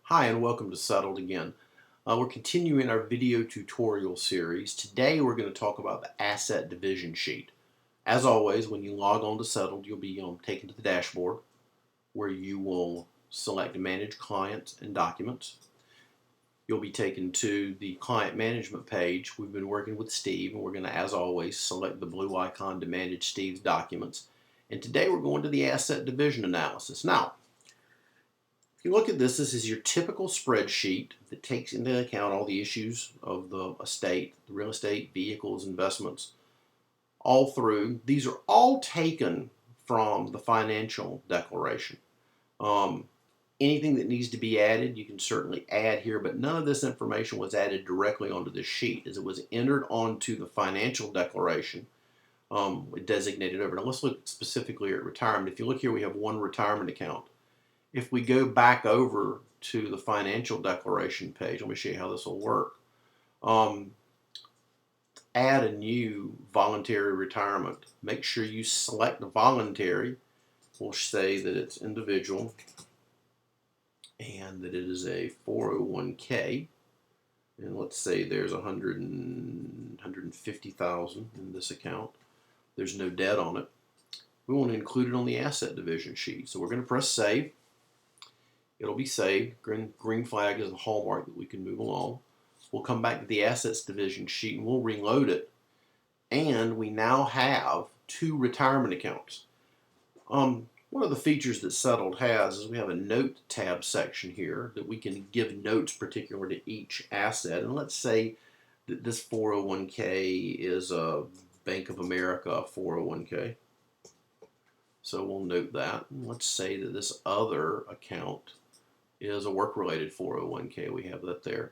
Hi and welcome to Settled again. We're continuing our video tutorial series. Today we're going to talk about the asset division sheet. As always, when you log on to Settled, you'll be taken to the dashboard where you will select Manage Clients and Documents. You'll be taken to the Client Management page. We've been working with Steve and we're going to, as always, select the blue icon to manage Steve's documents. And today we're going to the asset division analysis. Now, if you look at this, this is your typical spreadsheet that takes into account all the issues of the estate, the real estate, vehicles, investments, all through. These are all taken from the financial declaration. Anything that needs to be added, you can certainly add here, but none of this information was added directly onto this sheet as it was entered onto the financial declaration. Designated over. Now let's look specifically at retirement. If you look here, we have one retirement account. If we go back over to the financial declaration page, let me show you how this will work. Add a new voluntary retirement. Make sure you select the voluntary. We'll say that it's individual and that it is a 401k. And let's say there's 150,000 in this account. There's no debt on it. We want to include it on the asset division sheet. So we're going to press save. It'll be saved. Green flag is a hallmark that we can move along. We'll come back to the assets division sheet and we'll reload it. And we now have two retirement accounts. One of the features that Settled has is we have a note tab section here that we can give notes particular to each asset. And let's say that this 401k is a Bank of America 401k. So we'll note that. And let's say that this other account is a work-related 401k. We have that there.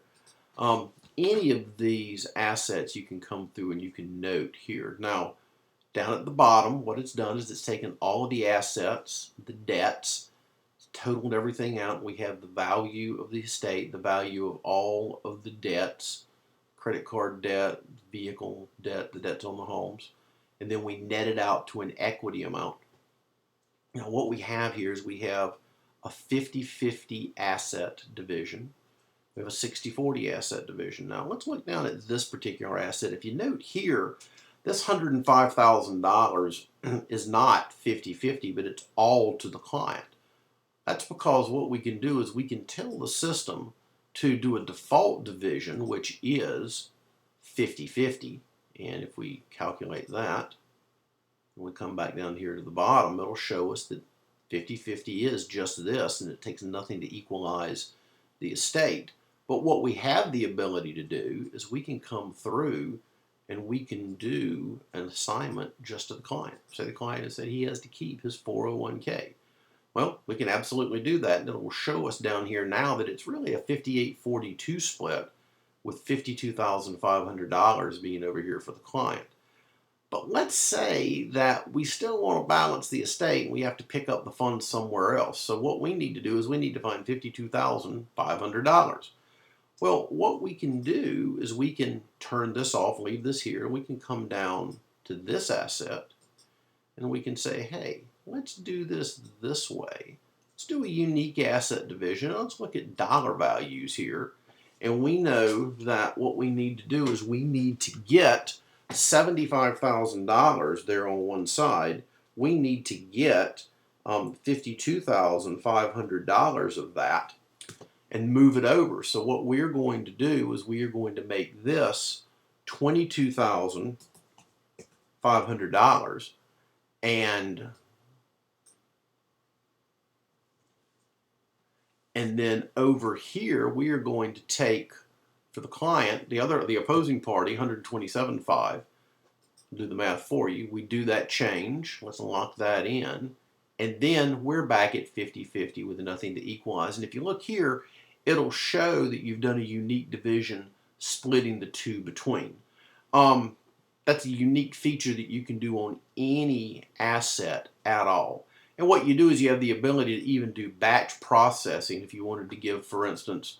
Any of these assets you can come through and you can note here. Now, down at the bottom, what it's done is it's taken all of the assets, the debts, totaled everything out. We have the value of the estate, the value of all of the debts, credit card debt, vehicle debt, the debts on the homes, and then we net it out to an equity amount. Now, what we have here is we have a 50-50 asset division. We have a 60-40 asset division. Now let's look down at this particular asset. If you note here, this $105,000 is not 50-50, but it's all to the client. That's because what we can do is we can tell the system to do a default division, which is 50-50. And if we calculate that, and we come back down here to the bottom, it'll show us that 50-50 is just this, and it takes nothing to equalize the estate. But what we have the ability to do is we can come through and we can do an assignment just to the client. Say the client has said he has to keep his 401k. Well, we can absolutely do that, and it will show us down here now that it's really a 58-42 split with $52,500 being over here for the client. But let's say that we still want to balance the estate and we have to pick up the funds somewhere else. So what we need to do is we need to find $52,500. Well, what we can do is we can turn this off, leave this here, and we can come down to this asset and we can say, hey, let's do this way. Let's do a unique asset division. Let's look at dollar values here. And we know that what we need to do is we need to get $75,000 there on one side. We need to get $52,500 of that and move it over. So what we're going to do is we are going to make this $22,500 and then over here we are going to take for the client, the opposing party, 127.5. Do the math for you. We do that change. Let's lock that in. And then we're back at 50-50 with nothing to equalize. And if you look here, it'll show that you've done a unique division splitting the two between. That's a unique feature that you can do on any asset at all. And what you do is you have the ability to even do batch processing if you wanted to give, for instance,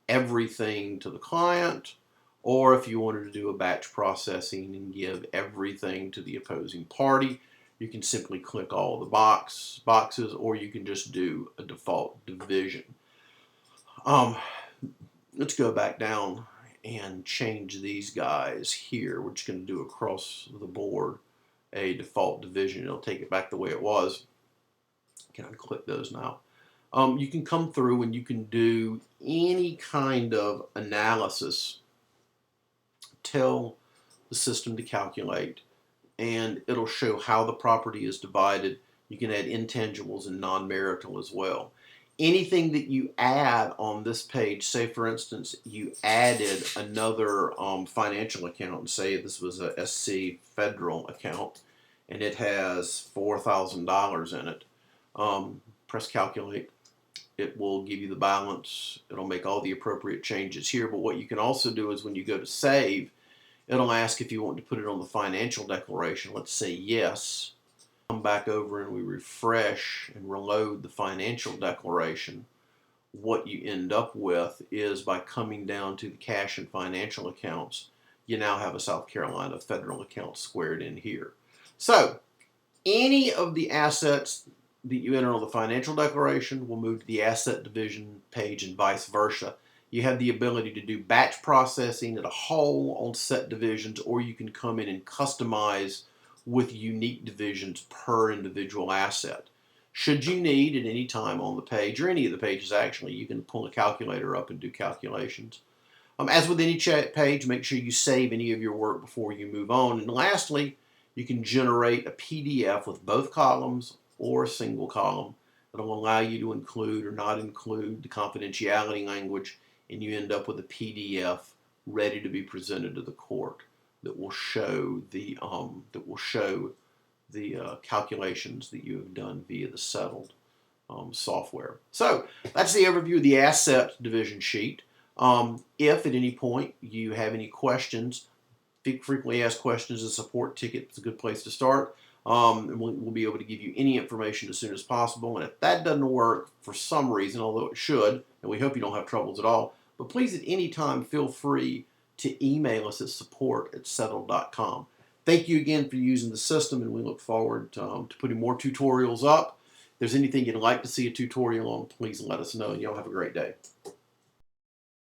everything to the client, or if you wanted to do a batch processing and give everything to the opposing party, you can simply click all the boxes, or you can just do a default division. Um, let's go back down and change these guys here. We're just going to do across the board a default division. It'll take it back the way it was. Can I click those now? You can come through and you can do any kind of analysis, tell the system to calculate, and it'll show how the property is divided. You can add intangibles and non-marital as well. Anything that you add on this page, say for instance, you added another financial account, and say this was a SC federal account, and it has $4,000 in it. Press calculate. It will give you the balance. It'll make all the appropriate changes here. But what you can also do is when you go to save, it'll ask if you want to put it on the financial declaration. Let's say yes. Come back over and we refresh and reload the financial declaration. What you end up with is, by coming down to the cash and financial accounts, you now have a South Carolina federal account squared in here. So any of the assets that you enter on the financial declaration will move to the asset division page, and vice versa. You have the ability to do batch processing at a whole on set divisions, or you can come in and customize with unique divisions per individual asset. Should you need at any time on the page, or any of the pages actually, you can pull a calculator up and do calculations. As with any page, make sure you save any of your work before you move on. And lastly, you can generate a PDF with both columns or a single column that will allow you to include or not include the confidentiality language, and you end up with a PDF ready to be presented to the court that will show the calculations that you have done via the Settlyd software. So that's the overview of the asset division sheet. If at any point you have any questions, frequently asked questions, a support ticket is a good place to start. And we'll be able to give you any information as soon as possible. And if that doesn't work for some reason, although it should, and we hope you don't have troubles at all, but please at any time feel free to email us at support@settlyd.com. Thank you again for using the system, and we look forward to putting more tutorials up. If there's anything you'd like to see a tutorial on, please let us know, and y'all have a great day.